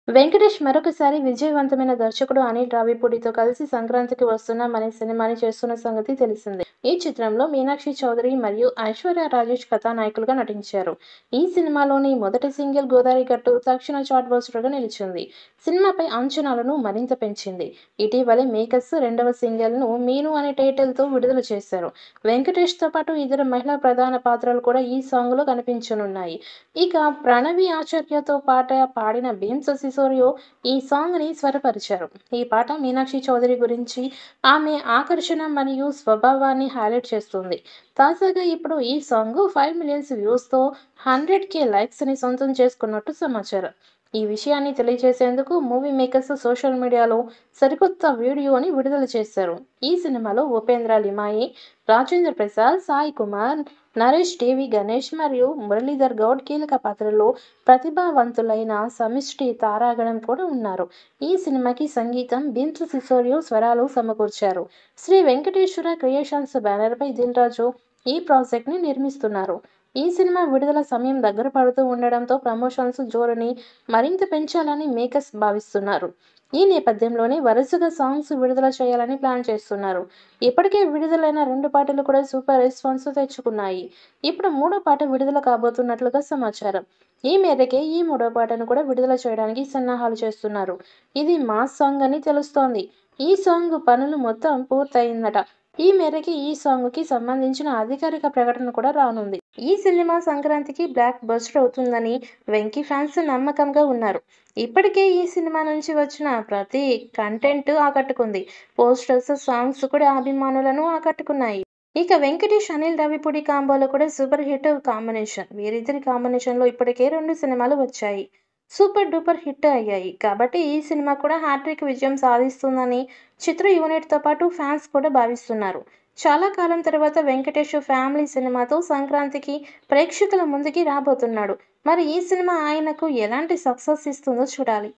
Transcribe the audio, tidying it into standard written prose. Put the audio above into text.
వెంకటేష్ మరొకసారి విజయవంతమైన దర్శకుడు అనిల్ రావిపూడితో కలిసి సంక్రాంతికి వస్తున్నాం అనే సినిమాని చేస్తున్న సంగతి తెలిసిందే. ఈ చిత్రంలో మీనాక్షి చౌదరి మరియు ఐశ్వర్య రాజేష్ కథానాయకులుగా నటించారు. ఈ సినిమాలోని మొదటి సింగిల్ గోదారి గట్టు తక్షణ చాట్ బస్టర్గా నిలిచింది. సినిమాపై అంచనాలను మరింత పెంచింది. ఇటీవలే మేకర్స్ రెండవ సింగిల్ను మీను అనే టైటిల్తో విడుదల చేశారు. వెంకటేష్తో పాటు ఇద్దరు మహిళా ప్రధాన పాత్రలు కూడా ఈ సాంగ్లో కనిపించనున్నాయి. ఇక ప్రణవి ఆచార్యతో పాట పాడిన భీమ్స్ సిసోరియో ఈ సాంగ్‌ని స్వరపరిచారు. ఈ పాట మీనాక్షి చౌదరి గురించి, ఆమె ఆకర్షణ మరియు స్వభావాన్ని హైలైట్ చేస్తుంది. తాజాగా ఇప్పుడు ఈ సాంగ్ 5,000,000 వ్యూస్‌తో 100,000 లైక్స్‌ని సొంతం చేసుకున్నట్టు సమాచారం. ఈ విషయాన్ని తెలియజేసేందుకు మూవీ మేకర్స్ సోషల్ మీడియాలో సరికొత్త వీడియోని విడుదల చేశారు. ఈ సినిమాలో ఉపేంద్ర లిమాయి, రాజేంద్ర ప్రసాద్, సాయి కుమార్, నరేష్ టీవీ గణేష్ మరియు మురళీధర్ గౌడ్ కీలక పాత్రల్లో ప్రతిభావంతులైన సమిష్టి తారాగణం కూడా ఉన్నారు. ఈ సినిమాకి సంగీతం భీమ్స్ సిసోరియో స్వరాలు సమకూర్చారు. శ్రీ వెంకటేశ్వర క్రియేషన్స్ బ్యానర్పై దిల్ రాజు ఈ ప్రాజెక్ట్‌ని నిర్మిస్తున్నారు. ఈ సినిమా విడుదల సమయం దగ్గర పడుతూ ఉండడంతో ప్రమోషన్స్ జోరుని మరింత పెంచాలని మేకర్స్ భావిస్తున్నారు. ఈ నేపథ్యంలోనే వరుసగా సాంగ్స్ విడుదల చేయాలని ప్లాన్ చేస్తున్నారు. ఇప్పటికే విడుదలైన 2 పాటలు కూడా సూపర్ రెస్పాన్స్ తెచ్చుకున్నాయి. ఇప్పుడు మూడో పాట విడుదల కాబోతున్నట్లుగా సమాచారం. ఈ మేరకే ఈ మూడో పాటను కూడా విడుదల చేయడానికి సన్నాహాలు చేస్తున్నారు. ఇది మాస్ సాంగ్ అని తెలుస్తోంది. ఈ సాంగ్ పనులు మొత్తం పూర్తయిందట. ఈ మేరకి ఈ సాంగ్‌కి సంబంధించిన అధికారిక ప్రకటన కూడా రానుంది. ఈ సినిమా సంక్రాంతికి బ్లాక్ బస్టర్ అవుతుందని వెంకీ ఫ్యాన్స్ నమ్మకంగా ఉన్నారు. ఇప్పటికే ఈ సినిమా నుంచి వచ్చిన ప్రతి కంటెంట్ ఆకట్టుకుంది. పోస్టర్స్, సాంగ్స్ కూడా అభిమానులను ఆకట్టుకున్నాయి. ఇక వెంకటేష్, అనిల్ రావిపూడి కాంబోలో కూడా సూపర్ హిట్ కాంబినేషన్. వీరిద్దరి కాంబినేషన్‌లో ఇప్పటికే 2 సినిమాలు వచ్చాయి. సూపర్ డూపర్ హిట్ అయ్యాయి. కాబట్టి ఈ సినిమా కూడా హ్యాట్రిక్ విజయం సాధిస్తుందని చిత్ర యూనిట్‌తో పాటు ఫ్యాన్స్ కూడా భావిస్తున్నారు. చాలా కాలం తర్వాత వెంకటేష్ ఫ్యామిలీ సినిమాతో సంక్రాంతికి ప్రేక్షకుల ముందుకి రాబోతున్నాడు. మరి ఈ సినిమా ఆయనకు ఎలాంటి సక్సెస్ ఇస్తుందో చూడాలి.